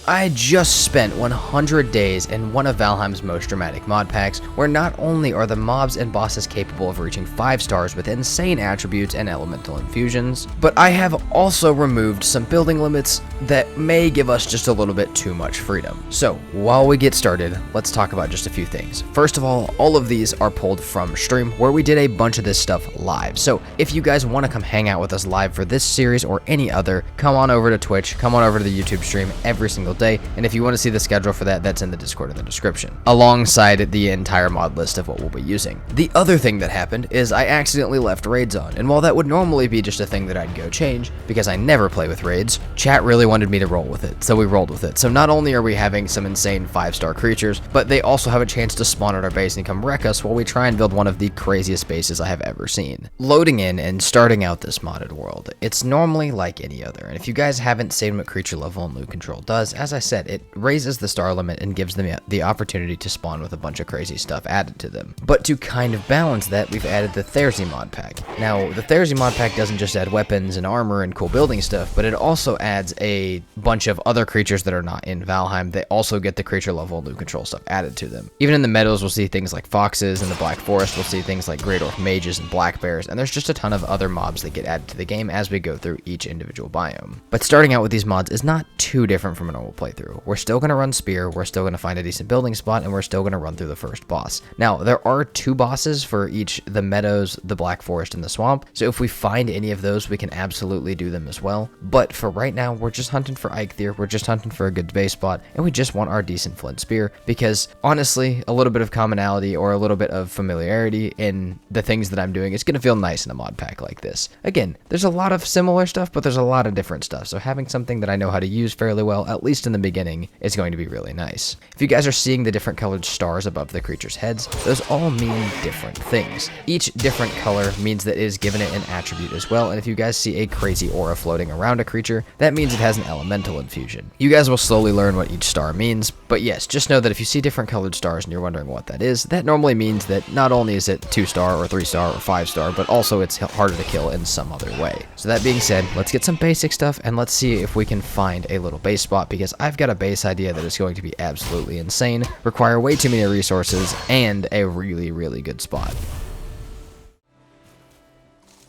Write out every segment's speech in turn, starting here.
I just spent 100 days in one of Valheim's most dramatic mod packs, where not only are the mobs and bosses capable of reaching 5 stars with insane attributes and elemental infusions, but I have also removed some building limits that may give us just a little bit too much freedom. So while we get started, let's talk about just a few things. First of all of these are pulled from stream, where we did a bunch of this stuff live. So if you guys want to come hang out with us live for this series or any other, come on over to Twitch, come on over to the YouTube stream every single day, and if you want to see the schedule for that, that's in the Discord in the description, alongside the entire mod list of what we'll be using. The other thing that happened is I accidentally left raids on, and while that would normally be just a thing that I'd go change, because I never play with raids, chat really wanted me to roll with it, so we rolled with it. So not only are we having some insane 5-star creatures, but they also have a chance to spawn at our base and come wreck us while we try and build one of the craziest bases I have ever seen. Loading in and starting out this modded world, it's normally like any other, and if you guys haven't seen what CreatureLevelAndLootControl does, as I said, it raises the star limit and gives them the opportunity to spawn with a bunch of crazy stuff added to them. But to kind of balance that, we've added the Therzie mod pack. Now, the Therzie mod pack doesn't just add weapons and armor and cool building stuff, but it also adds a bunch of other creatures that are not in Valheim. They also get the CreatureLevelAndLootControl stuff added to them. Even in the meadows, we'll see things like foxes. In the Black Forest, we'll see things like Great Orc mages and black bears, and there's just a ton of other mobs that get added to the game as we go through each individual biome. But starting out with these mods is not too different from a normal playthrough. We're still going to run spear, we're still going to find a decent building spot, and we're still going to run through the first boss. Now, there are 2 bosses for each, the meadows, the Black Forest, and the swamp, so if we find any of those, we can absolutely do them as well. But for right now, we're just hunting for Eikthyr, we're just hunting for a good base spot, and we just want our decent flint spear, because honestly, a little bit of commonality or a little bit of familiarity in the things that I'm doing is going to feel nice in a mod pack like this. Again, there's a lot of similar stuff, but there's a lot of different stuff, so having something that I know how to use fairly well, at least in the beginning, is going to be really nice. If you guys are seeing the different colored stars above the creature's heads, those all mean different things. Each different color means that it is given it an attribute as well, and if you guys see a crazy aura floating around a creature, that means it has an elemental infusion. You guys will slowly learn what each star means, but yes, just know that if you see different colored stars and you're wondering what that is, that normally means that not only is it 2-star or 3-star or 5-star, but also it's harder to kill in some other way. So that being said, let's get some basic stuff and let's see if we can find a little base spot, because I've got a base idea that is going to be absolutely insane, require way too many resources, and a really, really good spot.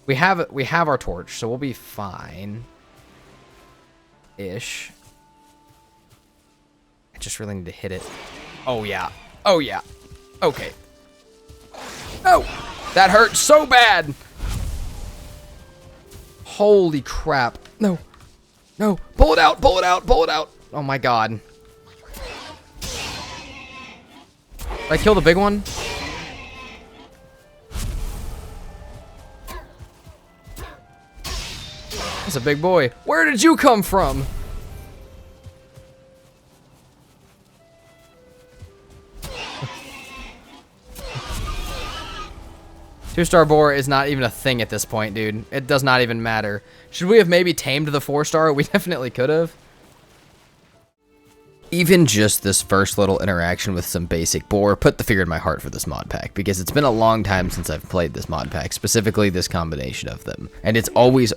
We have our torch, so we'll be fine-ish. I just really need to hit it. Oh yeah. Oh yeah. Okay. Oh! That hurt so bad! Holy crap. No. No. Pull it out! Pull it out! Pull it out! Oh my god. Did I kill the big one? That's a big boy. Where did you come from? Two-star boar is not even a thing at this point, dude. It does not even matter. Should we have maybe tamed the 4-star? We definitely could have. Even just this first little interaction with some basic boar put the fear in my heart for this mod pack, because it's been a long time since I've played this mod pack, specifically this combination of them. And it's always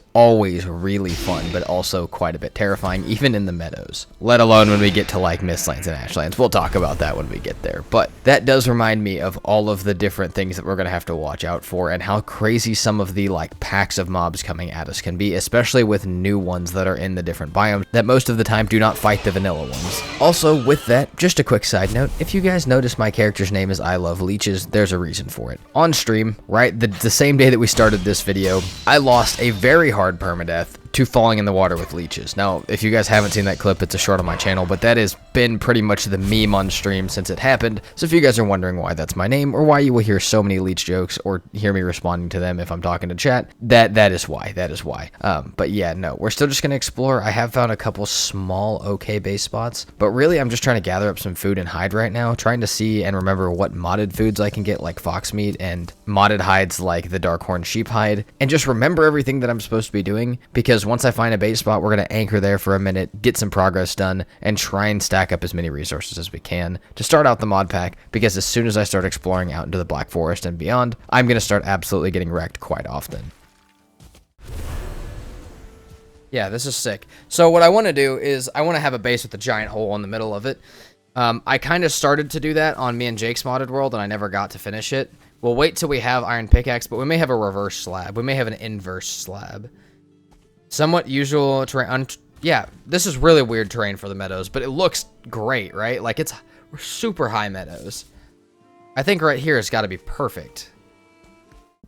really fun, but also quite a bit terrifying, even in the meadows. Let alone when we get to like Mistlands and Ashlands. We'll talk about that when we get there. But that does remind me of all of the different things that we're going to have to watch out for, and how crazy some of the like packs of mobs coming at us can be, especially with new ones that are in the different biomes that most of the time do not fight the vanilla ones. Also, with that, just a quick side note, if you guys notice my character's name is I Love Leeches, there's a reason for it. On stream, right, the same day that we started this video, I lost a very hard permadeath to falling in the water with leeches. Now, if you guys haven't seen that clip, it's a short on my channel, but that has been pretty much the meme on stream since it happened. So if you guys are wondering why that's my name, or why you will hear so many leech jokes, or hear me responding to them if I'm talking to chat, that is why. But yeah, no, we're still just gonna explore. I have found a couple small okay base spots, but really I'm just trying to gather up some food and hide right now, trying to see and remember what modded foods I can get, like fox meat, and modded hides like the Darkhorn sheep hide, and just remember everything that I'm supposed to be doing, because once I find a base spot, we're going to anchor there for a minute, get some progress done, and try and stack up as many resources as we can to start out the mod pack, because as soon as I start exploring out into the Black Forest and beyond, I'm going to start absolutely getting wrecked quite often. Yeah, this is sick. So what I want to do is I want to have a base with a giant hole in the middle of it. I kind of started to do that on me and Jake's modded world, and I never got to finish it. We'll wait till we have iron pickaxe, but we may have a reverse slab. We may have an inverse slab. Somewhat usual terrain. Yeah, this is really weird terrain for the meadows, but it looks great, right? Like, it's super high meadows. I think right here has got to be perfect.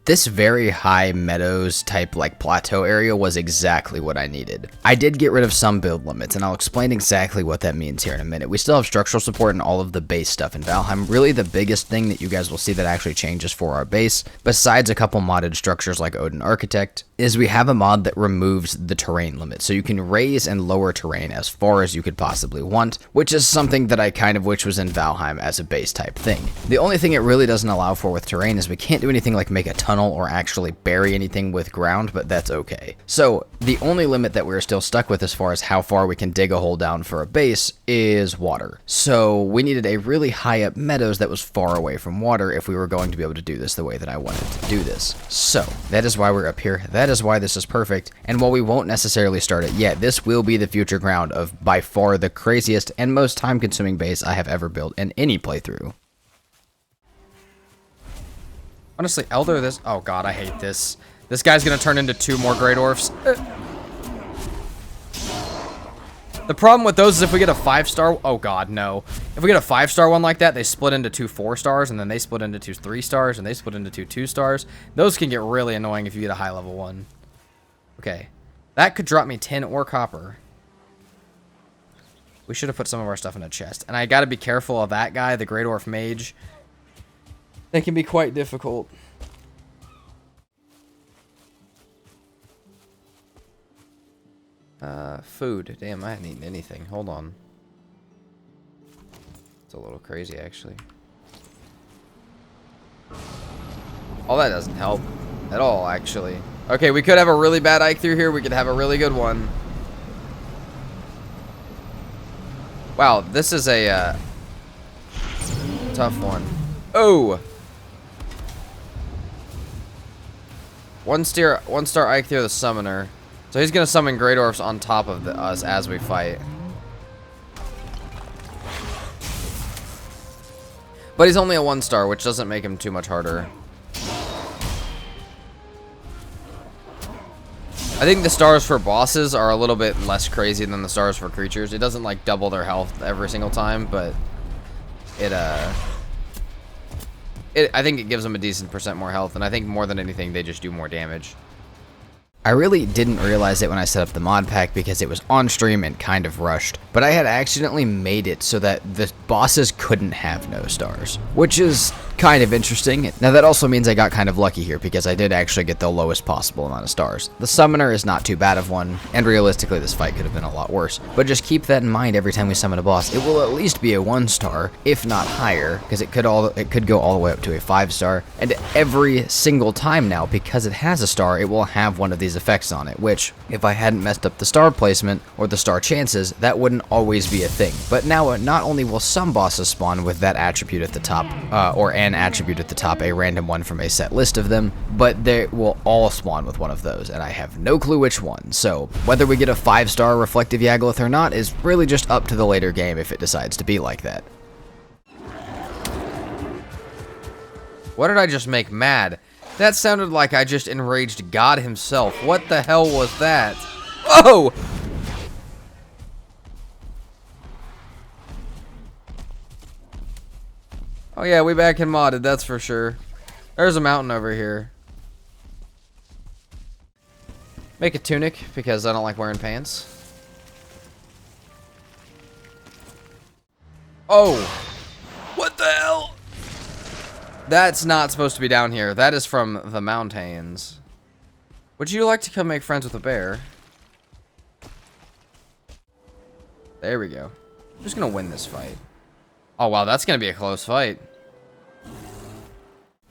This very high meadows type like plateau area was exactly what I needed. I did get rid of some build limits, and I'll explain exactly what that means here in a minute. We still have structural support and all of the base stuff in Valheim. Really the biggest thing that you guys will see that actually changes for our base, besides a couple modded structures like OdinArchitect, is we have a mod that removes the terrain limit. So you can raise and lower terrain as far as you could possibly want, which is something that I kind of wish was in Valheim as a base type thing. The only thing it really doesn't allow for with terrain is we can't do anything like make a tunnel or actually bury anything with ground, but that's okay. So the only limit that we're still stuck with as far as how far we can dig a hole down for a base is water. So we needed a really high up meadows that was far away from water if we were going to be able to do this the way that I wanted to do this. So that is why we're up here. That is why this is perfect. And while we won't necessarily start it yet, this will be the future ground of by far the craziest and most time consuming base I have ever built in any playthrough. Honestly, Elder, this... Oh, God, I hate this. This guy's gonna turn into 2 more Great Orphs. The problem with those is if we get a 5-star... Oh, God, no. If we get a 5-star one like that, they split into 2 4-stars, and then they split into 2 3-stars, and they split into 2 2-stars. Those can get really annoying if you get a high-level one. Okay. That could drop me 10 ore copper. We should have put some of our stuff in a chest. And I gotta be careful of that guy, the Great Orph Mage. They can be quite difficult. Food. Damn, I hadn't eaten anything. Hold on. It's a little crazy, actually. Oh, that doesn't help at all, actually. Okay, we could have a really bad Ike through here. We could have a really good one. Wow, this is a tough one. Oh! One star Ike through the summoner. So he's gonna summon Great Orphs on top of us as we fight. But he's only a 1-star, which doesn't make him too much harder. I think the stars for bosses are a little bit less crazy than the stars for creatures. It doesn't like double their health every single time, but I think it gives them a decent % more health, and I think more than anything, they just do more damage. I really didn't realize it when I set up the mod pack because it was on stream and kind of rushed, but I had accidentally made it so that the bosses couldn't have no stars, which is kind of interesting. Now that also means I got kind of lucky here because I did actually get the lowest possible amount of stars. The summoner is not too bad of one, and realistically this fight could have been a lot worse, but just keep that in mind every time we summon a boss. It will at least be a 1-star, if not higher, because it could go all the way up to a 5-star, and every single time now, because it has a star, it will have one of these effects on it, which, if I hadn't messed up the star placement or the star chances, that wouldn't always be a thing. But now, not only will some bosses spawn with that attribute at the top, or an attribute at the top, a random one from a set list of them, but they will all spawn with one of those, and I have no clue which one. So, whether we get a 5-star reflective Yagluth or not is really just up to the later game if it decides to be like that. What did I just make mad? That sounded like I just enraged God himself. What the hell was that? Oh! Oh yeah, we back in modded, that's for sure. There's a mountain over here. Make a tunic, because I don't like wearing pants. Oh! What the hell? That's not supposed to be down here. That is from the mountains. Would you like to come make friends with a bear? There we go. I'm just gonna win this fight. Oh wow, that's gonna be a close fight.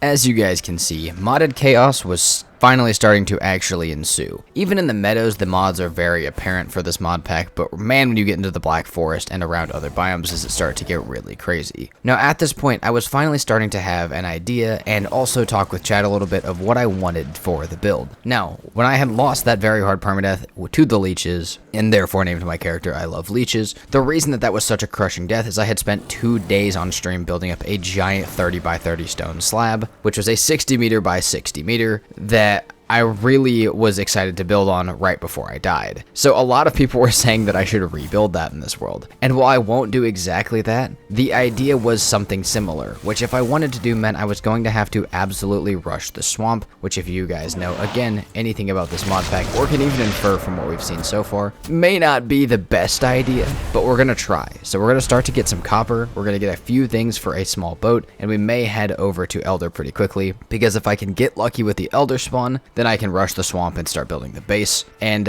As you guys can see, Modded Chaos was finally starting to actually ensue. Even in the meadows, the mods are very apparent for this mod pack, but man, when you get into the Black Forest and around other biomes, does it start to get really crazy. Now, at this point, I was finally starting to have an idea and also talk with chat a little bit of what I wanted for the build. Now, when I had lost that very hard permadeath to the leeches, and therefore named my character I Love Leeches, the reason that was such a crushing death is I had spent 2 days on stream building up a giant 30 by 30 stone slab, which was a 60 meter by 60 meter that I really was excited to build on right before I died. So a lot of people were saying that I should rebuild that in this world. And while I won't do exactly that, the idea was something similar, which if I wanted to do meant I was going to have to absolutely rush the swamp, which if you guys know, again, anything about this mod pack, or can even infer from what we've seen so far, may not be the best idea, but we're gonna try. So we're gonna start to get some copper, we're gonna get a few things for a small boat, and we may head over to Elder pretty quickly, because if I can get lucky with the Elder spawn, then I can rush the swamp and start building the base. And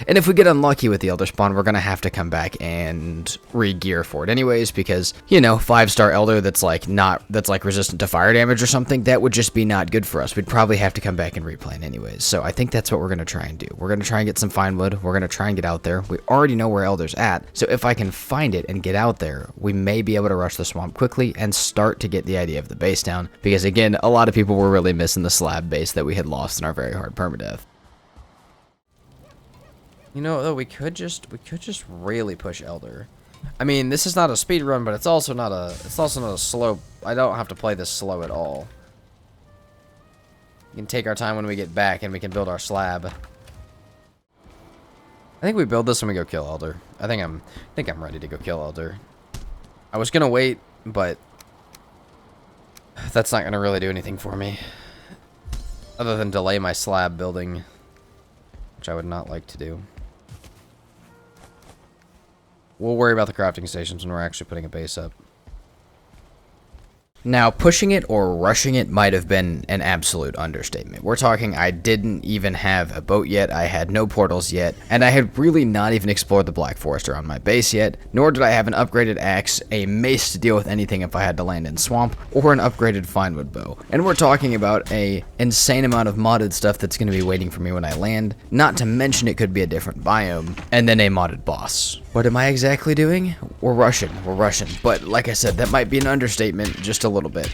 if we get unlucky with the Elder spawn, we're gonna have to come back and re-gear for it anyways, because, you know, 5-star Elder that's like resistant to fire damage or something, that would just be not good for us. We'd probably have to come back and replan anyways. So I think that's what we're gonna try and do. We're gonna try and get some fine wood. We're gonna try and get out there. We already know where Elder's at, so if I can find it and get out there, we may be able to rush the swamp quickly and start to get the idea of the base down, because again, a lot of people were really missing the slab base that we had lost in our very hard permadeath. You know, though, we could just really push Elder. I mean, this is not a speed run, but it's also not a slow. I don't have to play this slow at all. We can take our time when we get back, and we can build our slab. I think we build this when we go kill Elder. I think I'm ready to go kill Elder. I was gonna wait, but that's not gonna really do anything for me, other than delay my slab building, which I would not like to do. We'll worry about the crafting stations when we're actually putting a base up. Now, pushing it or rushing it might have been an absolute understatement. We're talking I didn't even have a boat yet, I had no portals yet, and I had really not even explored the Black Forest around my base yet, nor did I have an upgraded axe, a mace to deal with anything if I had to land in swamp, or an upgraded finewood bow. And we're talking about a insane amount of modded stuff that's going to be waiting for me when I land, not to mention it could be a different biome, and then a modded boss. What am I exactly doing? We're rushing, but like I said, that might be an understatement just a little bit.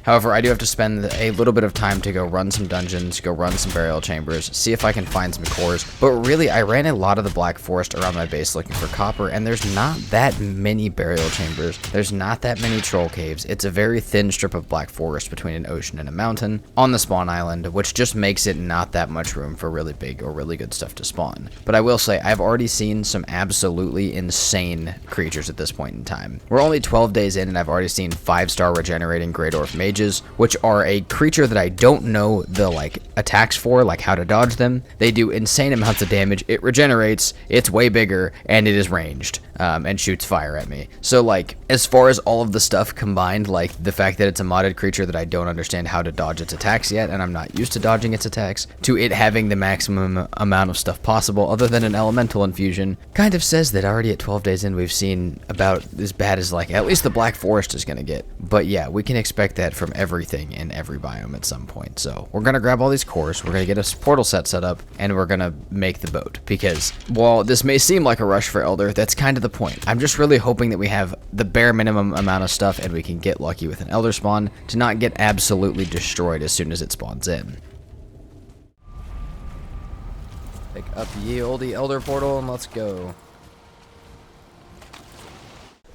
However, I do have to spend a little bit of time to go run some dungeons, go run some burial chambers, see if I can find some cores, but really, I ran a lot of the Black Forest around my base looking for copper, and there's not that many burial chambers, there's not that many troll caves. It's a very thin strip of Black Forest between an ocean and a mountain on the spawn island, which just makes it not that much room for really big or really good stuff to spawn. But I will say, I've already seen some absolutely insane creatures at this point in time. We're only 12 days in and I've already seen 5-star regenerating Great Orc Mages, which are a creature that I don't know the attacks for, like how to dodge them. They do insane amounts of damage, it regenerates, it's way bigger, and it is ranged, and shoots fire at me. So as far as all of the stuff combined, like the fact that it's a modded creature that I don't understand how to dodge its attacks yet, and I'm not used to dodging its attacks, to it having the maximum amount of stuff possible other than an elemental infusion, kind of says that already at 12 days in we've seen about as bad as at least the Black Forest is gonna get. But yeah, we can expect that from everything in every biome at some point. So we're gonna grab all these cores, we're gonna get a portal set up, and we're gonna make the boat, because while this may seem like a rush for Elder, that's kind of the point. I'm just really hoping that we have the bare minimum amount of stuff and we can get lucky with an Elder spawn to not get absolutely destroyed as soon as it spawns in. Pick up ye olde Elder portal and let's go.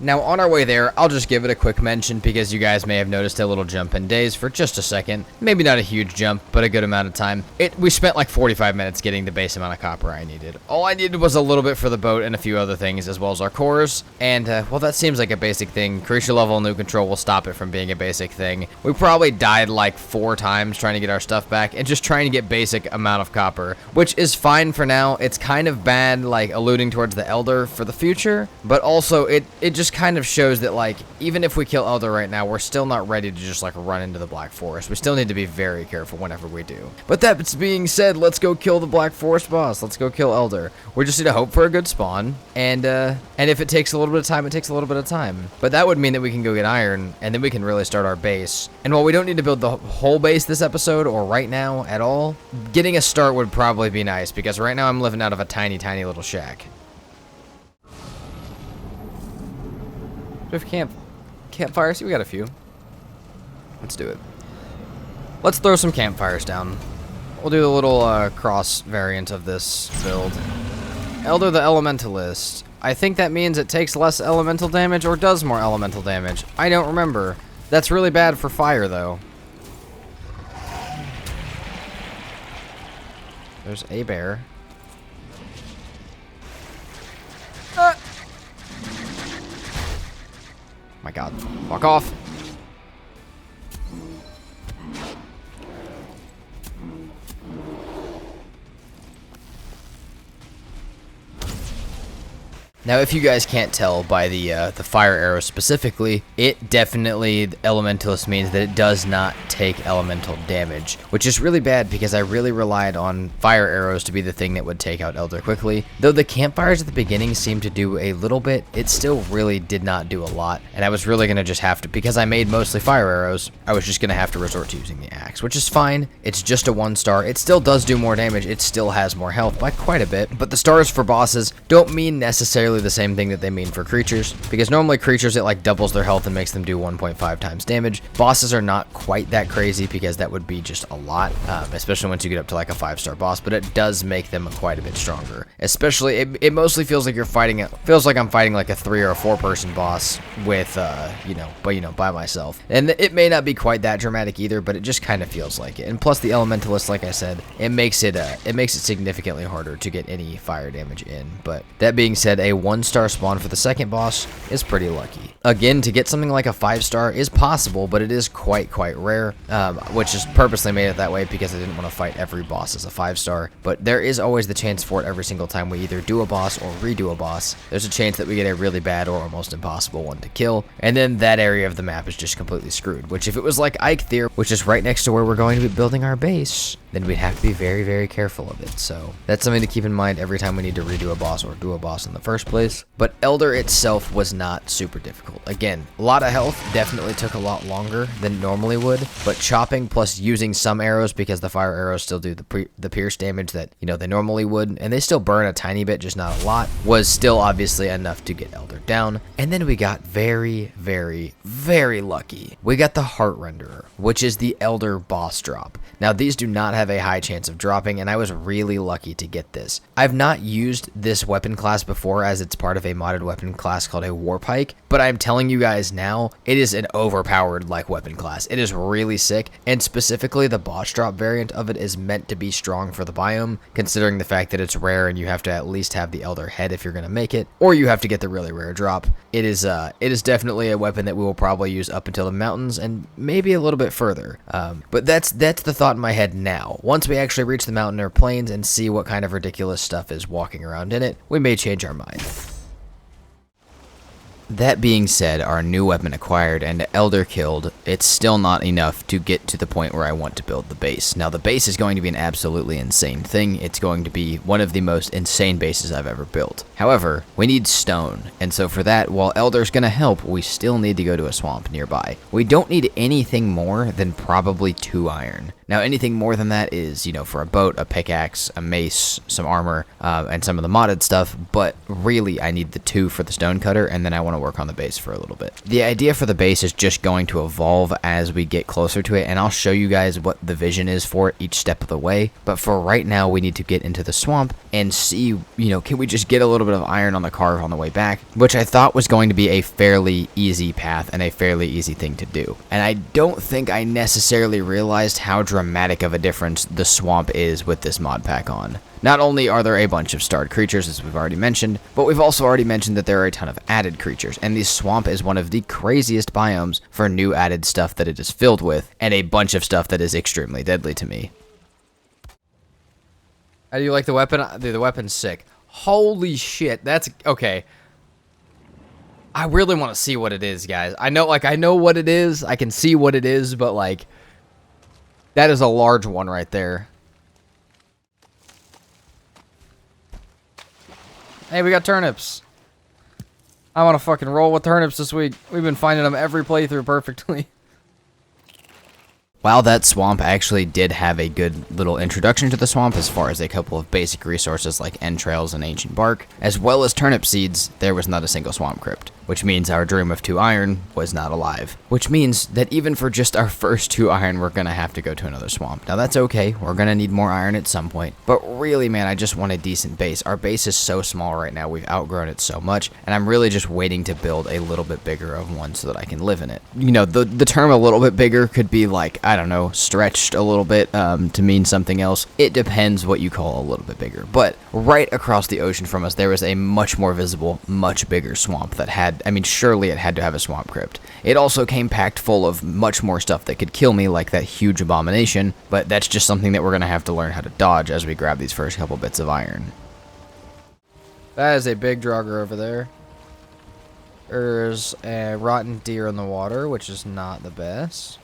Now, on our way there, I'll just give it a quick mention because you guys may have noticed a little jump in days for just a second. Maybe not a huge jump, but a good amount of time. We spent like 45 minutes getting the base amount of copper I needed. All I needed was a little bit for the boat and a few other things, as well as our cores. And, well, that seems like a basic thing. CreatureLevelAndLootControl will stop it from being a basic thing. We probably died like 4 times trying to get our stuff back and just trying to get basic amount of copper, which is fine for now. It's kind of bad, alluding towards the Elder for the future, but also it just just kind of shows that, like, even if we kill Elder right now, we're still not ready to just, like, run into the Black Forest. We still need to be very careful whenever we do. But that being said, let's go kill the Black Forest boss. Let's go kill Elder. We just need to hope for a good spawn, and if it takes a little bit of time, it takes a little bit of time. But that would mean that we can go get iron, and then we can really start our base. And while we don't need to build the whole base this episode, or right now at all, getting a start would probably be nice, because right now I'm living out of a tiny, tiny little shack. Do we have campfires? We got a few. Let's do it. Let's throw some campfires down. We'll do a little cross variant of this build. Elder the Elementalist. I think that means it takes less elemental damage or does more elemental damage. I don't remember. That's really bad for fire, though. There's a bear. My god. Fuck off. Now, if you guys can't tell by the fire arrow specifically, it definitely, Elementalist means that it does not take elemental damage, which is really bad because I really relied on fire arrows to be the thing that would take out Elder quickly. Though the campfires at the beginning seemed to do a little bit, it still really did not do a lot, and I was really going to just have to, because I made mostly fire arrows, I was just going to have to resort to using the axe, which is fine. It's just a 1-star. It still does do more damage. It still has more health by quite a bit, but the stars for bosses don't mean necessarily the same thing that they mean for creatures, because normally creatures, it like doubles their health and makes them do 1.5 times damage. Bosses are not quite that crazy because that would be just a lot, especially once you get up to like a 5-star boss, but it does make them quite a bit stronger. Especially, it mostly feels like you're fighting, it feels like I'm fighting like a 3 or a 4-person boss with, by myself. And it may not be quite that dramatic either, but it just kind of feels like it. And plus the Elementalist, like I said, it makes it significantly harder to get any fire damage in. But that being said, a 1-star spawn for the second boss is pretty lucky. Again, to get something like a 5-star is possible, but it is quite rare, which is purposely made it that way because I didn't want to fight every boss as a 5-star. But there is always the chance for it every single time we either do a boss or redo a boss. There's a chance that we get a really bad or almost impossible one to kill, and then that area of the map is just completely screwed. Which if it was like Eikthyr, which is right next to where we're going to be building our base, then we'd have to be very careful of it. So that's something to keep in mind every time we need to redo a boss or do a boss in the first place. But Elder itself was not super difficult. Again, a lot of health, definitely took a lot longer than normally would, but chopping plus using some arrows, because the fire arrows still do the pierce damage that, they normally would, and they still burn a tiny bit, just not a lot, was still obviously enough to get Elder down. And then we got very lucky. We got the Heart Renderer, which is the Elder boss drop. Now, these do not have a high chance of dropping, and I was really lucky to get this. I've not used this weapon class before, as it's part of a modded weapon class called a War Pike, but I'm telling you guys now, it is an overpowered weapon class. It is really sick, and specifically the boss drop variant of it is meant to be strong for the biome, considering the fact that it's rare and you have to at least have the Elder head if you're going to make it, or you have to get the really rare drop. It is definitely a weapon that we will probably use up until the mountains and maybe a little bit further. But that's the thought in my head now. Once we actually reach the mountain or plains and see what kind of ridiculous stuff is walking around in it, we may change our mind. That being said, our new weapon acquired and Elder killed, it's still not enough to get to the point where I want to build the base. Now, the base is going to be an absolutely insane thing. It's going to be one of the most insane bases I've ever built. However, we need stone, and so for that, while Elder's going to help, we still need to go to a swamp nearby. We don't need anything more than probably 2 iron. Now, anything more than that is, for a boat, a pickaxe, a mace, some armor, and some of the modded stuff, but really, I need the 2 for the stone cutter, and then I want to work on the base for a little bit. The idea for the base is just going to evolve as we get closer to it, and I'll show you guys what the vision is for it each step of the way, but for right now, we need to get into the swamp and see, can we just get a little bit of iron on the carve on the way back, which I thought was going to be a fairly easy path and a fairly easy thing to do. And I don't think I necessarily realized how dramatic of a difference the swamp is with this mod pack on. Not only are there a bunch of starred creatures, as we've already mentioned, but we've also already mentioned that there are a ton of added creatures, and the swamp is one of the craziest biomes for new added stuff that it is filled with, and a bunch of stuff that is extremely deadly to me. How do you like the weapon? Dude, the weapon's sick. Holy shit, that's... okay. I really want to see what it is, guys. I know what it is. I can see what it is, but, like, that is a large one right there. Hey, we got turnips. I want to fucking roll with turnips this week. We've been finding them every playthrough perfectly. While that swamp actually did have a good little introduction to the swamp as far as a couple of basic resources like entrails and ancient bark, as well as turnip seeds, there was not a single swamp crypt, which means our dream of 2 iron was not alive. Which means that even for just our first 2 iron, we're gonna have to go to another swamp. Now that's okay, we're gonna need more iron at some point, but really, man, I just want a decent base. Our base is so small right now, we've outgrown it so much, and I'm really just waiting to build a little bit bigger of one so that I can live in it. You know, the term a little bit bigger could be like, I don't know, stretched a little bit to mean something else. It depends what you call a little bit bigger. But right across the ocean from us, there was a much more visible, much bigger swamp that had, I mean, surely it had to have a swamp crypt. It also came packed full of much more stuff that could kill me, like that huge abomination, but that's just something that we're going to have to learn how to dodge as we grab these first couple bits of iron. That is a big drugger over there. There's a rotten deer in the water, which is not the best.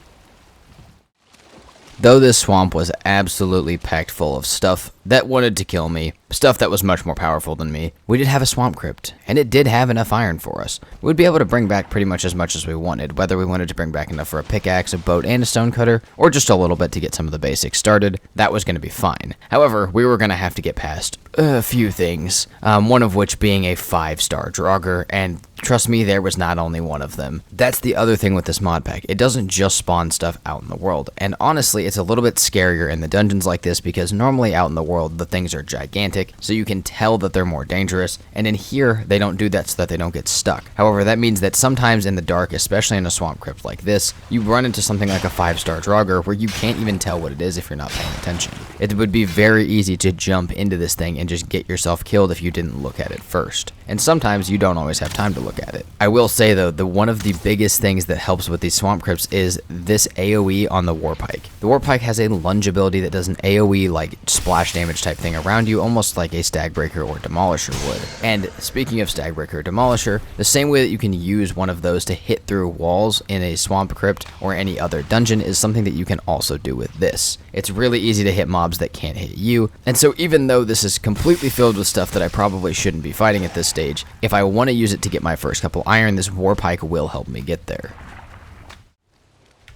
Though this swamp was absolutely packed full of stuff that wanted to kill me, stuff that was much more powerful than me, we did have a swamp crypt, and it did have enough iron for us. We'd be able to bring back pretty much as we wanted, whether we wanted to bring back enough for a pickaxe, a boat, and a stonecutter, or just a little bit to get some of the basics started. That was going to be fine. However, we were going to have to get past a few things, one of which being a 5-star Draugr, and trust me, there was not only one of them. That's the other thing with this mod pack. It doesn't just spawn stuff out in the world, and honestly, it's a little bit scarier in the dungeons like this because normally out in the world, the things are gigantic, so you can tell that they're more dangerous, and in here, they don't do that so that they don't get stuck. However, that means that sometimes in the dark, especially in a swamp crypt like this, you run into something like a 5-star Draugr where you can't even tell what it is if you're not paying attention. It would be very easy to jump into this thing and just get yourself killed if you didn't look at it first. And sometimes you don't always have time to look at it. I will say though, one of the biggest things that helps with these swamp crypts is this AoE on the Warpike. The Warpike has a lunge ability that does an AoE like splash damage type thing around you, almost like a Stagbreaker or Demolisher would. And speaking of Stagbreaker or Demolisher, the same way that you can use one of those to hit through walls in a swamp crypt or any other dungeon is something that you can also do with this. It's really easy to hit mobs that can't hit you, and so even though this is completely filled with stuff that I probably shouldn't be fighting at this stage, if I want to use it to get my first couple iron, this Warpike will help me get there.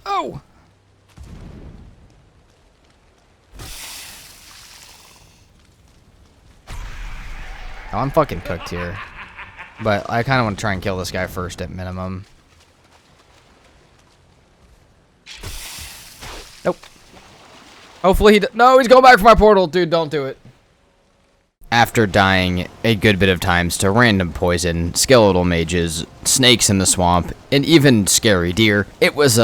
Oh! Oh, I'm fucking cooked here. But I kind of want to try and kill this guy first at minimum. Nope. Hopefully no, he's going back for my portal. Dude, don't do it. After dying a good bit of times to random poison, skeletal mages, snakes in the swamp, and even scary deer, it was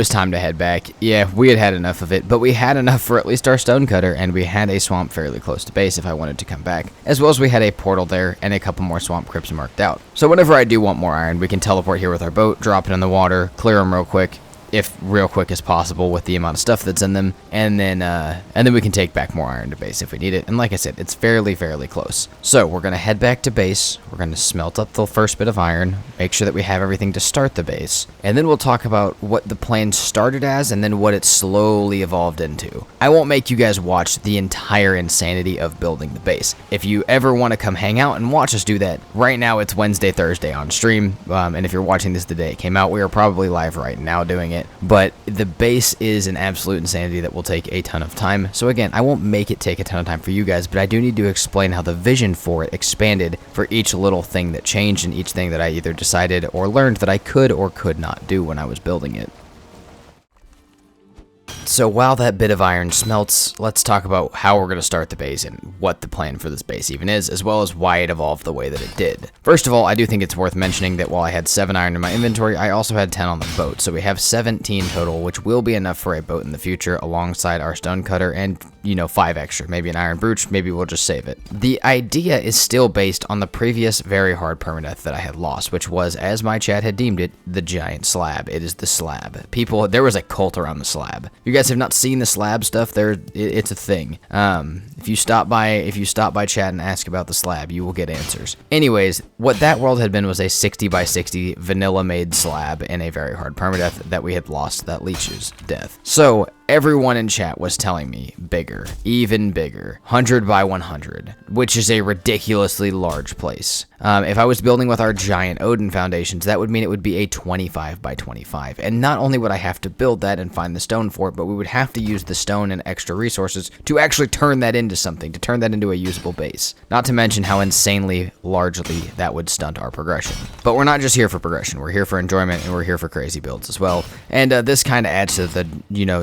time to head back. Yeah, we had enough of it, but we had enough for at least our stonecutter, and we had a swamp fairly close to base if I wanted to come back, as well as we had a portal there and a couple more swamp crypts marked out. So whenever I do want more iron, we can teleport here with our boat, drop it in the water, clear them real quick, if real quick as possible with the amount of stuff that's in them, and then we can take back more iron to base if we need it. And like I said, it's fairly close. So we're gonna head back to base. We're gonna smelt up the first bit of iron, make sure that we have everything to start the base, and then we'll talk about what the plan started as and then what it slowly evolved into. I won't make you guys watch the entire insanity of building the base. If you ever want to come hang out and watch us do that, right now it's Wednesday, Thursday on stream, and if you're watching this the day it came out, we are probably live right now doing it. But the base is an absolute insanity that will take a ton of time. So again, I won't make it take a ton of time for you guys, but I do need to explain how the vision for it expanded for each little thing that changed and each thing that I either decided or learned that I could or could not do when I was building it. So while that bit of iron smelts, let's talk about how we're going to start the base and what the plan for this base even is, as well as why it evolved the way that it did. First of all, I do think it's worth mentioning that while I had 7 iron in my inventory, I also had 10 on the boat, so we have 17 total, which will be enough for a boat in the future alongside our stonecutter and 5 extra, maybe an iron brooch, maybe we'll just save it. The idea is still based on the previous very hard permadeath that I had lost, which was, as my chat had deemed it, the giant slab. It is the slab. People, there was a cult around the slab. If you guys have not seen the slab stuff, it's a thing. If you stop by chat and ask about the slab, you will get answers. Anyways, what that world had been was a 60 by 60 vanilla made slab in a very hard permadeath that we had lost that leech's death. So everyone in chat was telling me bigger, even bigger, 100 by 100, which is a ridiculously large place. If I was building with our giant Odin foundations, that would mean it would be a 25 by 25. And not only would I have to build that and find the stone for it, but we would have to use the stone and extra resources to actually turn that into something, to turn that into a usable base. Not to mention how insanely largely that would stunt our progression. But we're not just here for progression, we're here for enjoyment, and we're here for crazy builds as well. And this kind of adds to the,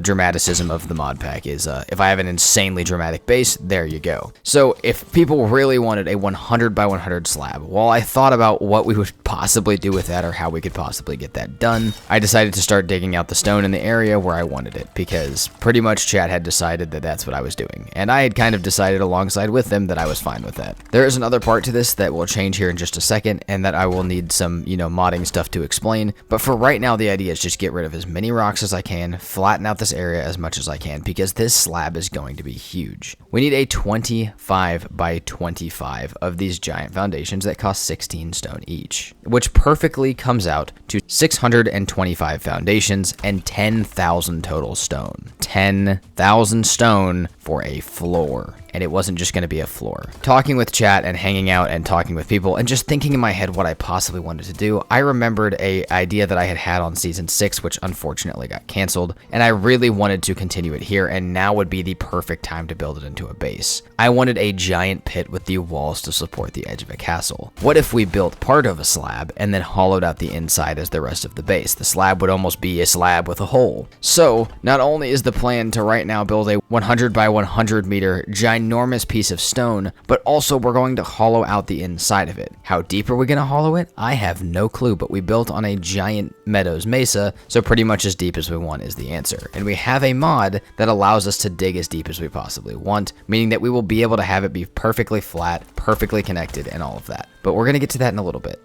dramaticism of the mod pack is, if I have an insanely dramatic base, there you go. So if people really wanted a 100 by 100 slab, while I thought about what we would possibly do with that or how we could possibly get that done, I decided to start digging out the stone in the area where I wanted it, because pretty much chat had decided that that's what I was doing, and I had kind of decided alongside with them that I was fine with that. There is another part to this that will change here in just a second, and that I will need some, modding stuff to explain, but for right now the idea is just get rid of as many rocks as I can, flatten out this area as much as I can, because this slab is going to be huge. We need a 25 by 25 of these giant foundations that cost 16 stone each, which perfectly comes out to 625 foundations and 10,000 total stone. 10,000 stone for a floor. And it wasn't just going to be a floor. Talking with chat and hanging out and talking with people and just thinking in my head what I possibly wanted to do, I remembered an idea that I had on season 6, which unfortunately got canceled, and I really wanted to continue it here, and now would be the perfect time to build it into a base. I wanted a giant pit with the walls to support the edge of a castle. What if we built part of a slab and then hollowed out the inside as the rest of the base? The slab would almost be a slab with a hole. So not only is the plan to right now build a 100 by 100 meter ginormous piece of stone, but also we're going to hollow out the inside of it. How deep are we going to hollow it? I have no clue, but we built on a giant meadows mesa, so pretty much as deep as we want is the answer. And we have a mod that allows us to dig as deep as we possibly want, meaning that we will be able to have it be perfectly flat, perfectly connected, and all of that. But we're going to get to that in a little bit.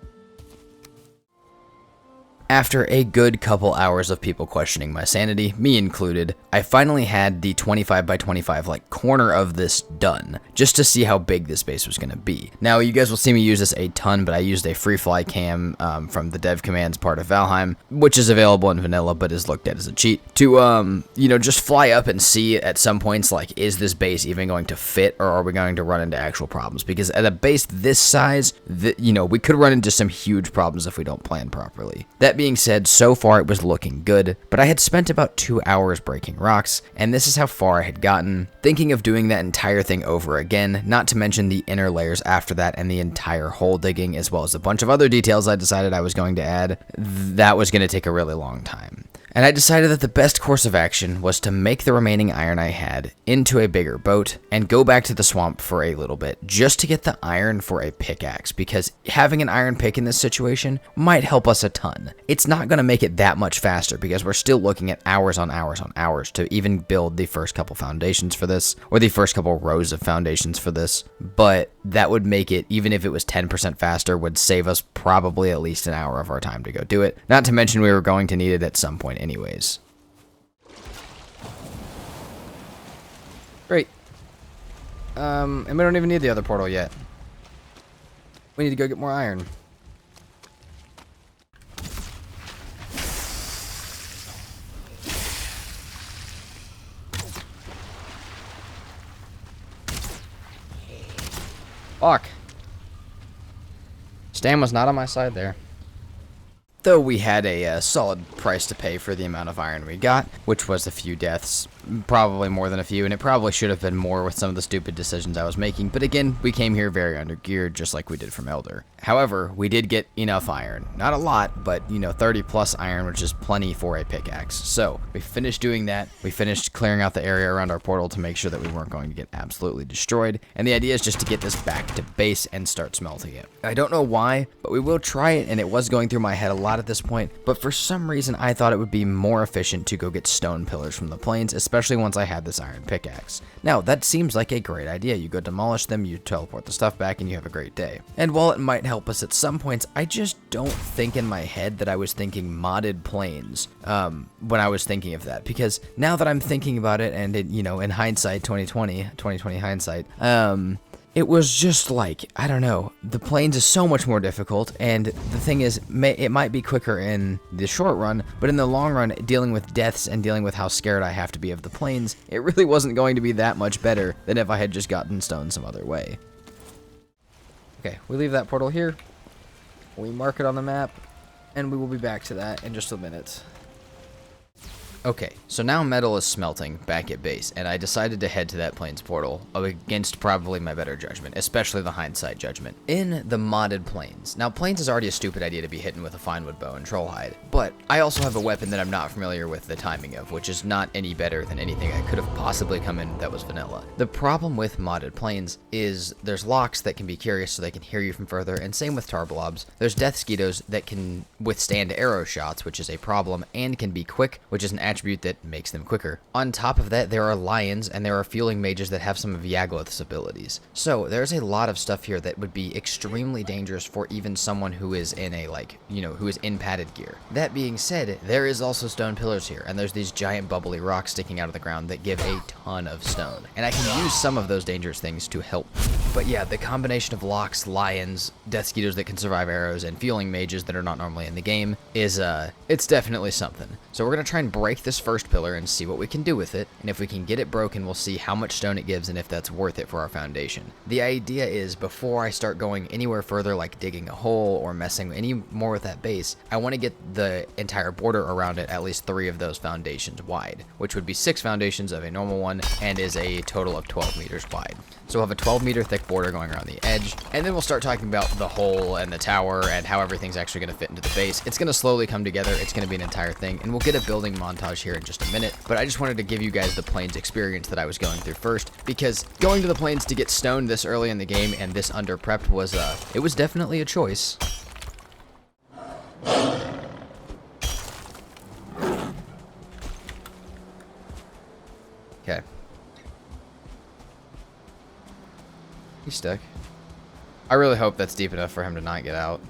After a good couple hours of people questioning my sanity, me included, I finally had the 25 by 25 corner of this done, just to see how big this base was going to be. Now you guys will see me use this a ton, but I used a free fly cam from the dev commands part of Valheim, which is available in vanilla but is looked at as a cheat, to just fly up and see at some points is this base even going to fit, or are we going to run into actual problems? Because at a base this size, we could run into some huge problems if we don't plan properly. That being said, so far it was looking good, but I had spent about 2 hours breaking rocks, and this is how far I had gotten. Thinking of doing that entire thing over again, not to mention the inner layers after that and the entire hole digging, as well as a bunch of other details I decided I was going to add, that was going to take a really long time. And I decided that the best course of action was to make the remaining iron I had into a bigger boat and go back to the swamp for a little bit just to get the iron for a pickaxe, because having an iron pick in this situation might help us a ton. It's not going to make it that much faster because we're still looking at hours on hours on hours to even build the first couple foundations for this, or the first couple rows of foundations for this, but that would make it, even if it was 10% faster, would save us probably at least an hour of our time to go do it. Not to mention we were going to need it at some point anyways. Great. And we don't even need the other portal yet. We need to go get more iron. Fuck. Stan was not on my side there. Though we had a solid price to pay for the amount of iron we got, which was a few deaths, probably more than a few, and it probably should have been more with some of the stupid decisions I was making, but again, we came here very undergeared, just like we did from Elder. However, we did get enough iron. Not a lot, but 30 plus iron, which is plenty for a pickaxe. So, we finished doing that, we finished clearing out the area around our portal to make sure that we weren't going to get absolutely destroyed, and the idea is just to get this back to base and start smelting it. I don't know why, but we will try it, and it was going through my head a lot lot at this point, but for some reason I thought it would be more efficient to go get stone pillars from the plains, especially once I had this iron pickaxe. Now, that seems like a great idea. You go demolish them, you teleport the stuff back, and you have a great day. And while it might help us at some points, I just don't think in my head that I was thinking modded plains when I was thinking of that, because now that I'm thinking about it, and it, you know, in hindsight, 2020 hindsight, it was just like, I don't know, the plains is so much more difficult, and the thing is, it might be quicker in the short run, but in the long run, dealing with deaths and dealing with how scared I have to be of the plains, it really wasn't going to be that much better than if I had just gotten stone some other way. Okay, we leave that portal here, we mark it on the map, and we will be back to that in just a minute. Okay, so now metal is smelting back at base, and I decided to head to that plains portal against probably my better judgment, especially the hindsight judgment, in the modded plains. Now, plains is already a stupid idea to be hitting with a fine wood bow and troll hide, but I also have a weapon that I'm not familiar with the timing of, which is not any better than anything that could have possibly come in that was vanilla. The problem with modded plains is there's locks that can be curious so they can hear you from further, and same with tarblobs. There's death skeetos that can withstand arrow shots, which is a problem, and can be quick, which is an attribute that makes them quicker. On top of that, there are lions and there are fueling mages that have some of Yagloth's abilities. So there's a lot of stuff here that would be extremely dangerous for even someone who is in a, like, you know, who is in padded gear. That being said, there is also stone pillars here, and there's these giant bubbly rocks sticking out of the ground that give a ton of stone. And I can use some of those dangerous things to help. But yeah, the combination of locks, lions, death skeetos that can survive arrows, and fueling mages that are not normally in the game is, it's definitely something. So we're gonna try and break this first pillar and see what we can do with it, and if we can get it broken, we'll see how much stone it gives and if that's worth it for our foundation. The idea is, before I start going anywhere further, like digging a hole or messing any more with that base, I want to get the entire border around it at least 3 of those foundations wide, which would be 6 foundations of a normal one, and is a total of 12 meters wide. So we'll have a 12-meter thick border going around the edge, and then we'll start talking about the hole and the tower and how everything's actually going to fit into the base. It's going to slowly come together, it's going to be an entire thing, and we'll get a building montage here in just a minute, but I just wanted to give you guys the plains experience that I was going through first, because going to the plains to get stoned this early in the game and this under prepped was, it was definitely a choice. Okay. He's stuck. I really hope that's deep enough for him to not get out.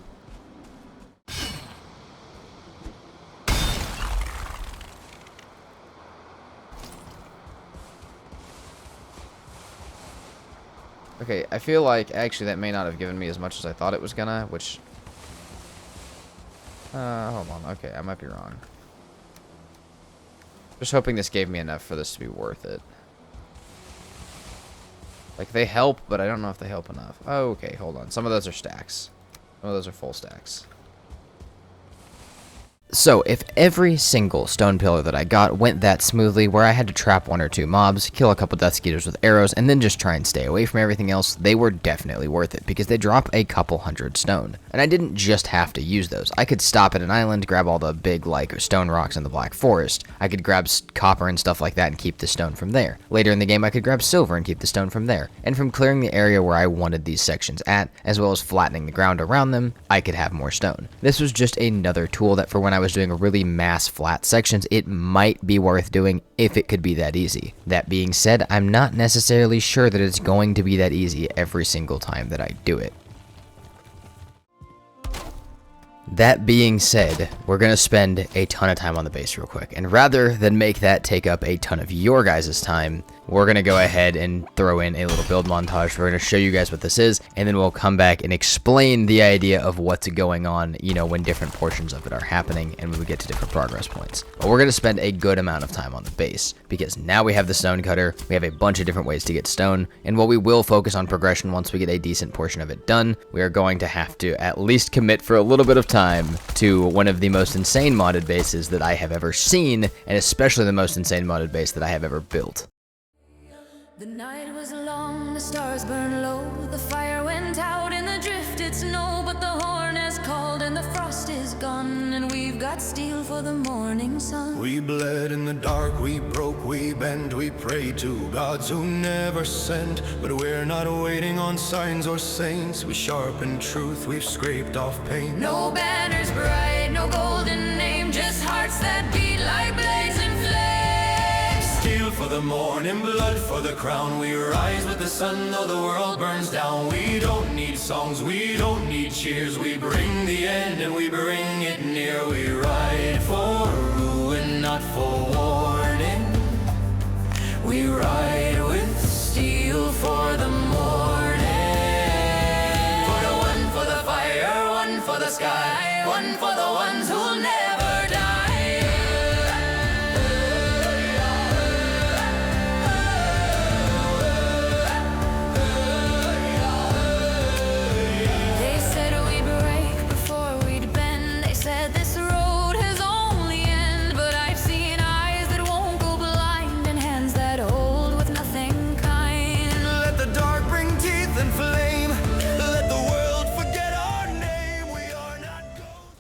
Okay, I feel like actually that may not have given me as much as I thought it was gonna, which... hold on. Okay, I might be wrong. Just hoping this gave me enough for this to be worth it. Like, they help, but I don't know if they help enough. Oh, okay, hold on. Some of those are stacks. Some of those are full stacks. So, if every single stone pillar that I got went that smoothly, where I had to trap 1 or 2 mobs, kill a couple death skeeters with arrows, and then just try and stay away from everything else, they were definitely worth it, because they drop a couple hundred stone. And I didn't just have to use those. I could stop at an island, grab all the big, like, stone rocks in the Black Forest. I could grab copper and stuff like that and keep the stone from there. Later in the game, I could grab silver and keep the stone from there. And from clearing the area where I wanted these sections at, as well as flattening the ground around them, I could have more stone. This was just another tool that for when I was doing really mass flat sections, it might be worth doing if it could be that easy. That being said, I'm not necessarily sure that it's going to be that easy every single time that I do it. That being said, we're going to spend a ton of time on the base real quick, and rather than make that take up a ton of your guys' time, we're going to go ahead and throw in a little build montage. We're going to show you guys what this is, and then we'll come back and explain the idea of what's going on, you know, when different portions of it are happening and when we get to different progress points. But we're going to spend a good amount of time on the base, because now we have the stone cutter, we have a bunch of different ways to get stone, and while we will focus on progression once we get a decent portion of it done, we are going to have to at least commit for a little bit of time to one of the most insane modded bases that I have ever seen, and especially the most insane modded base that I have ever built. The night was long, the stars burned low, the fire went out in the drifted snow, but the horn has called and the frost is gone, and we've We've got steel for the morning sun. We bled in the dark, we broke, we bent, we prayed to gods who never sent. But we're not waiting on signs or saints. We sharpened truth, we've scraped off pain. No banners bright, no golden name, just hearts that beat like blazing flames. Steel for the morning, blood for the crown. We rise with the sun though the world burns down. We don't need songs, we don't need cheers. We bring the end and we bring it near. We ride for ruin, not for warning. We ride with steel for the morning. One for the fire, one for the sky, one for the ones who'll never die. They said we'd break before we'd bend. They said this road has only end. But I've seen eyes that won't go blind and hands that hold with nothing kind. Let the dark bring teeth and flame. Let the world forget our name. We are not ghosts.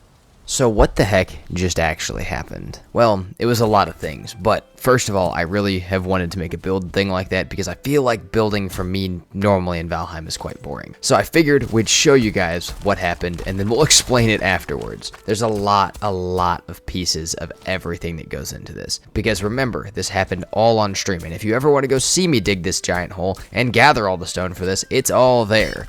So what the heck just actually happened? Well, it was a lot of things, but first of all, I really have wanted to make a build thing like that because I feel like building for me normally in Valheim is quite boring. So I figured we'd show you guys what happened and then we'll explain it afterwards. There's a lot of pieces of everything that goes into this. Because remember, this happened all on stream, and if you ever want to go see me dig this giant hole and gather all the stone for this, it's all there,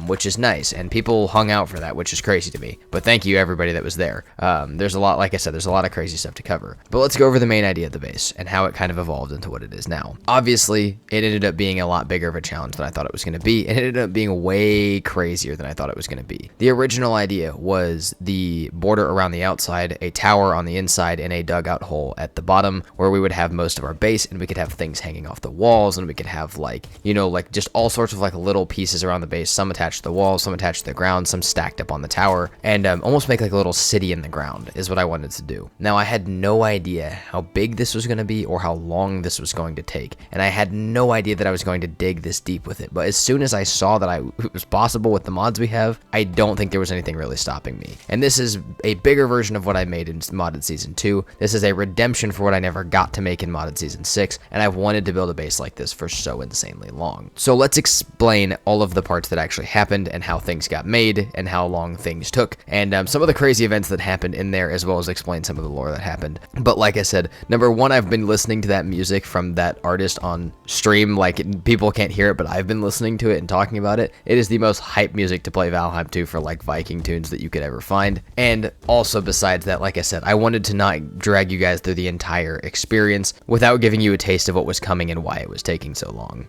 which is nice, and people hung out for that, which is crazy to me. But thank you everybody that was there. There's a lot, like I said, there's a lot of crazy stuff to cover. But let's go over the main idea of the base and how it kind of evolved into what it is now. Obviously, it ended up being a lot bigger of a challenge than I thought it was going to be, and it ended up being way crazier than I thought it was going to be. The original idea was the border around the outside, a tower on the inside, and a dugout hole at the bottom where we would have most of our base, and we could have things hanging off the walls, and we could have like, you know, like just all sorts of like little pieces around the base, some attached to the walls, some attached to the ground, some stacked up on the tower, and almost make like a little city in the ground is what I wanted to do. Now, I had no idea how big this was going to be or how long this was going to take, and I had no idea that I was going to dig this deep with it, but as soon as I saw that it was possible with the mods we have, I don't think there was anything really stopping me. And this is a bigger version of what I made in modded season 2. This is a redemption for what I never got to make in modded season 6, and I've wanted to build a base like this for so insanely long. So let's explain all of the parts that actually happened and how things got made and how long things took, and some of the crazy events that happened in there, as well as explain some of the lore that happened. But like I said, number one, I've been listening to that music from that artist on stream. Like, people can't hear it, but I've been listening to it and talking about it. It is the most hype music to play Valheim 2 for like Viking tunes that you could ever find. And also besides that, like I said, I wanted to not drag you guys through the entire experience without giving you a taste of what was coming and why it was taking so long.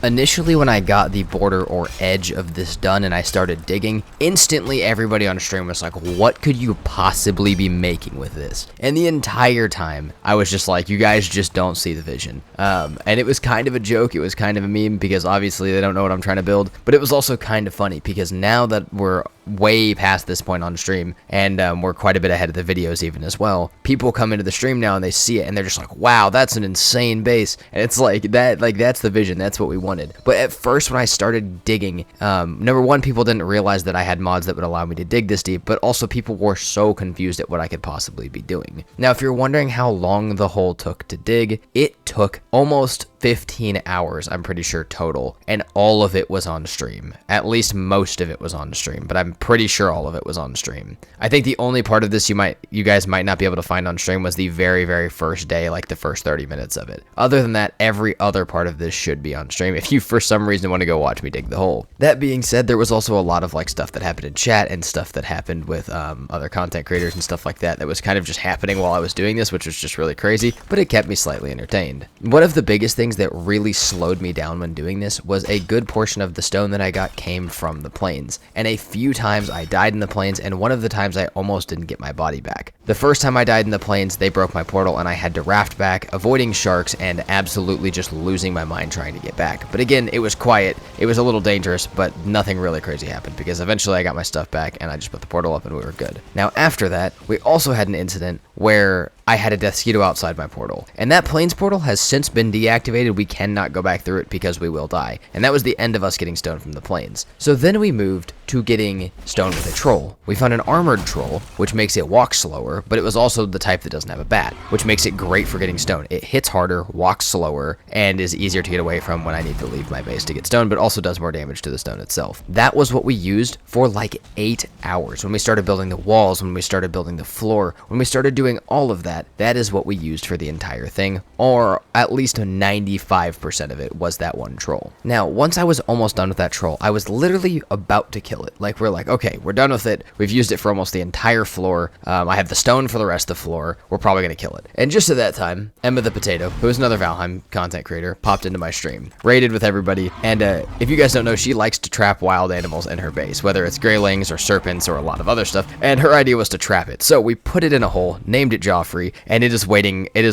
Initially, when I got the border or edge of this done and I started digging, instantly everybody on stream was like, what could you possibly be making with this? And the entire time, I was just like, you guys just don't see the vision. And it was kind of a joke, it was kind of a meme, because obviously they don't know what I'm trying to build, but it was also kind of funny, because now that we're way past this point on stream, and we're quite a bit ahead of the videos even as well, people come into the stream now and they see it and they're just like, wow, that's an insane base. And it's like that, like that's the vision, that's what we wanted. But at first, when I started digging, number one, people didn't realize that I had mods that would allow me to dig this deep, but also people were so confused at what I could possibly be doing. Now, if you're wondering how long the hole took to dig, it took almost 15 hours, I'm pretty sure, total, and all of it was on stream. At least most of it was on stream, but I'm pretty sure all of it was on stream. I think the only part of this you guys might not be able to find on stream was the very first day, like the first 30 minutes of it. Other than that, every other part of this should be on stream if you for some reason want to go watch me dig the hole. That being said, there was also a lot of like stuff that happened in chat and stuff that happened with other content creators and stuff like that was kind of just happening while I was doing this, which was just really crazy, but it kept me slightly entertained. One of the biggest things that really slowed me down when doing this was a good portion of the stone that I got came from the plains, and a few times I died in the plains, and one of the times I almost didn't get my body back. The first time I died in the plains, they broke my portal and I had to raft back, avoiding sharks and absolutely just losing my mind trying to get back. But again, it was quiet, it was a little dangerous, but nothing really crazy happened because eventually I got my stuff back and I just put the portal up and we were good. Now after that, we also had an incident where I had a Deathsquito outside my portal. And that Plains portal has since been deactivated. We cannot go back through it because we will die. And that was the end of us getting stone from the Plains. So then we moved to getting stone with a troll. We found an armored troll, which makes it walk slower, but it was also the type that doesn't have a bat, which makes it great for getting stone. It hits harder, walks slower, and is easier to get away from when I need to leave my base to get stone, but also does more damage to the stone itself. That was what we used for like 8 hours. When we started building the walls, when we started building the floor, when we started doing all of that, that is what we used for the entire thing, or at least 95% of it was that one troll. Now, once I was almost done with that troll, I was literally about to kill it. Like, we're like, okay, we're done with it. We've used it for almost the entire floor. I have the stone for the rest of the floor. We're probably going to kill it. And just at that time, Emma the Potato, who is another Valheim content creator, popped into my stream, raided with everybody, and if you guys don't know, she likes to trap wild animals in her base, whether it's greylings or serpents or a lot of other stuff, and her idea was to trap it. So we put it in a hole, named it Joffrey, and it is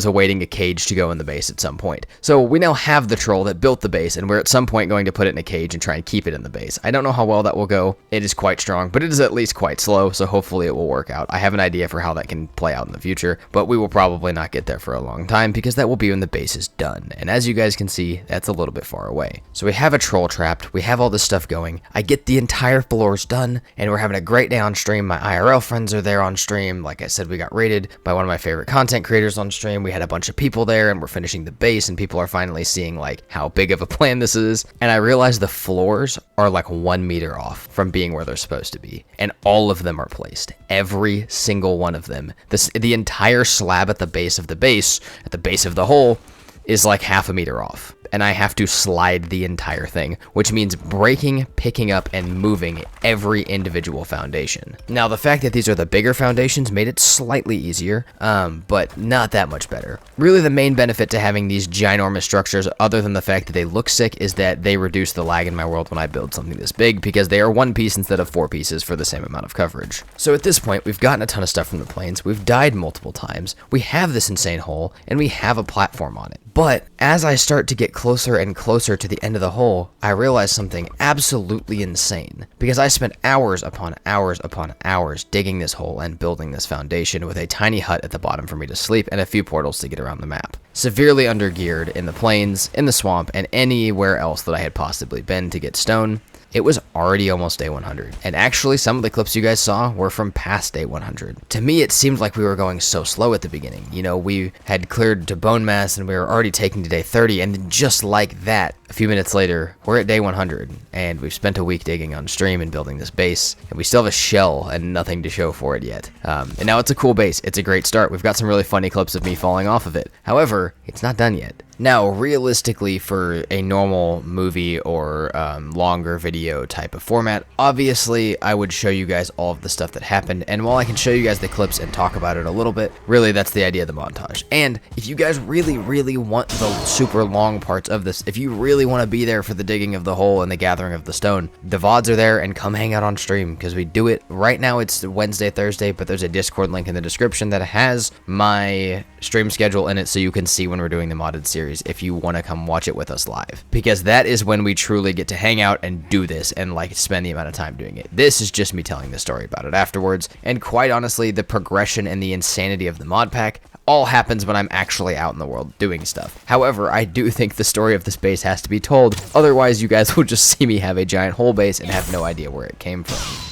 awaiting a cage to go in the base at some point. So we now have the troll that built the base, and we're at some point going to put it in a cage and try and keep it in the base. I don't know how well that will go. It is quite strong, but it is at least quite slow, so hopefully it will work out. I have an idea for how that can play out in the future, but we will probably not get there for a long time because that will be when the base is done. And as you guys can see, that's a little bit far away. So we have a troll trapped, we have all this stuff going, I get the entire floors done, and we're having a great day on stream. My IRL friends are there on stream. Like I said, we got raided by one of my favorite content creators on stream. We had a bunch of people there, and we're finishing the base, and people are finally seeing like how big of a plan this is. And I realized the floors are like 1 meter off from being where they're supposed to be, and all of them are placed. Every single one of them. The entire slab at the base of the hole, is like half a meter off. And I have to slide the entire thing, which means breaking, picking up, and moving every individual foundation. Now, the fact that these are the bigger foundations made it slightly easier, but not that much better. Really, the main benefit to having these ginormous structures, other than the fact that they look sick, is that they reduce the lag in my world when I build something this big, because they are 1 piece instead of 4 pieces for the same amount of coverage. So at this point, we've gotten a ton of stuff from the Plains, we've died multiple times, we have this insane hole, and we have a platform on it. But as I start to get closer and closer to the end of the hole, I realized something absolutely insane, because I spent hours upon hours upon hours digging this hole and building this foundation with a tiny hut at the bottom for me to sleep and a few portals to get around the map. Severely undergeared in the Plains, in the swamp, and anywhere else that I had possibly been to get stone. It was already almost day 100, and actually some of the clips you guys saw were from past day 100. To me, it seemed like we were going so slow at the beginning. You know, we had cleared to bone mass and we were already taking to day 30, and then just like that, a few minutes later, we're at day 100, and we've spent a week digging on stream and building this base, and we still have a shell and nothing to show for it yet. And now it's a cool base. It's a great start. We've got some really funny clips of me falling off of it. However, it's not done yet. Now, realistically, for a normal movie or longer video type of format, obviously, I would show you guys all of the stuff that happened, and while I can show you guys the clips and talk about it a little bit, really, that's the idea of the montage. And if you guys really, really want the super long parts of this, if you really want to be there for the digging of the hole and the gathering of the stone, the VODs are there, and come hang out on stream, because we do it. Right now, it's Wednesday, Thursday, but there's a Discord link in the description that has my stream schedule in it, so you can see when we're doing the modded series if you want to come watch it with us live, because that is when we truly get to hang out and do this and like spend the amount of time doing it. This is just me telling the story about it afterwards, and quite honestly, the progression and the insanity of the mod pack all happens when I'm actually out in the world doing stuff. However, I do think the story of this base has to be told, otherwise you guys will just see me have a giant hole base and have no idea where it came from.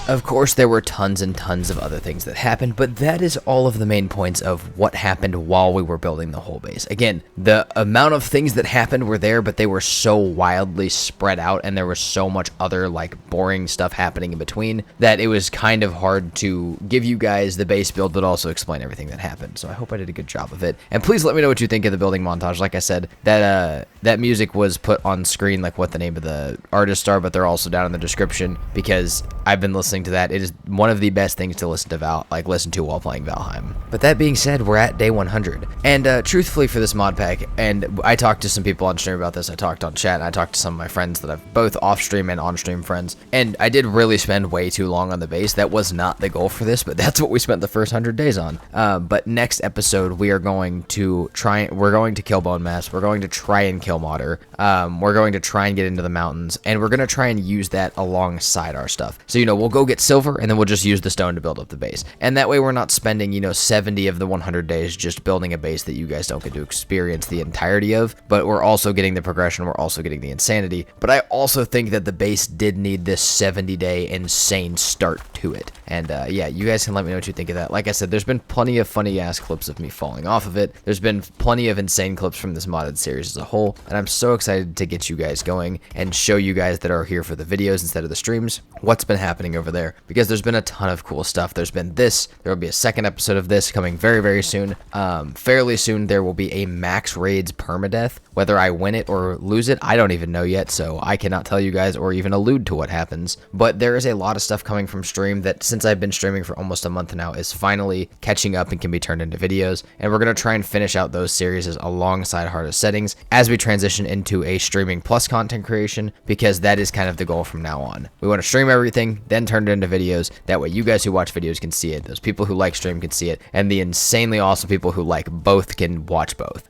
Of course, there were tons and tons of other things that happened, but that is all of the main points of what happened while we were building the whole base. Again, the amount of things that happened were there, but they were so wildly spread out, and there was so much other, like, boring stuff happening in between that it was kind of hard to give you guys the base build, but also explain everything that happened. So I hope I did a good job of it. And please let me know what you think of the building montage. Like I said, that music was put on screen, like what the name of the artists are, but they're also down in the description, because I've been listening to that. It is one of the best things to listen to while playing Valheim. But that being said, we're at day 100, and truthfully for this mod pack, and I talked to some people on stream about this, I talked on chat, and I talked to some of my friends that I've both off stream and on stream friends, and I did really spend way too long on the base. That was not the goal for this, but that's what we spent the first 100 days on. But next episode we are going to kill bone mass, we're going to try and kill modder, we're going to try and get into the mountains, and we're going to try and use that alongside our stuff. So, you know, we'll go get silver, and then we'll just use the stone to build up the base. And that way we're not spending, you know, 70 of the 100 days just building a base that you guys don't get to experience the entirety of, but we're also getting the progression, we're also getting the insanity. But I also think that the base did need this 70-day insane start to it. And yeah, you guys can let me know what you think of that. Like I said, there's been plenty of funny ass clips of me falling off of it. There's been plenty of insane clips from this modded series as a whole, and I'm so excited to get you guys going and show you guys that are here for the videos instead of the streams what's been happening over there, because there's been a ton of cool stuff. There's been this, there will be a second episode of this coming very, very soon. Fairly soon there will be a max raids permadeath. Whether I win it or lose it, I don't even know yet, so I cannot tell you guys or even allude to what happens. But there is a lot of stuff coming from stream that, since I've been streaming for almost a month now, is finally catching up and can be turned into videos. And we're going to try and finish out those series alongside Hardest Settings as we transition into a streaming plus content creation, because that is kind of the goal from now on. We want to stream everything, then turn it into videos. That way you guys who watch videos can see it, those people who like stream can see it, and the insanely awesome people who like both can watch both.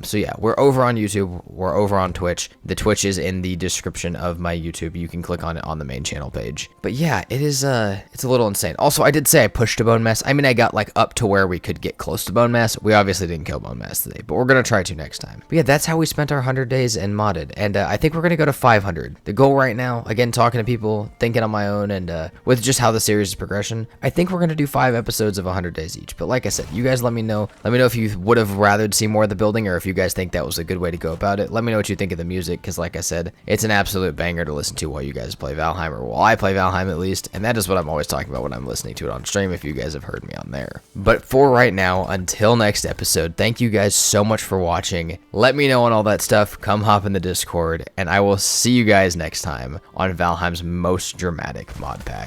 So yeah, we're over on YouTube, we're over on Twitch. The Twitch is in the description of my YouTube. You can click on it on the main channel page. But yeah, it is it's a little insane. Also, I did say I pushed to bone mass. I mean, I got like up to where we could get close to bone mass. We obviously didn't kill bone mass today, but we're gonna try to next time. But yeah, that's how we spent our 100 days and modded, and I think we're gonna go to 500. The goal right now, again, talking to people, thinking on my own, and with just how the series is progression, I think we're gonna do 5 episodes of 100 days each. But like I said, you guys let me know. Let me know if you would have rather see more of the building, or if you guys think that was a good way to go about it. Let me know what you think of the music, because like I said, it's an absolute banger to listen to while you guys play Valheim, or while I play Valheim at least, and that is what I'm always talking about when I'm listening to it on stream, if you guys have heard me on there. But for right now, until next episode, thank you guys so much for watching. Let me know on all that stuff. Come hop in the Discord, and I will see you guys next time on Valheim's most dramatic mod pack.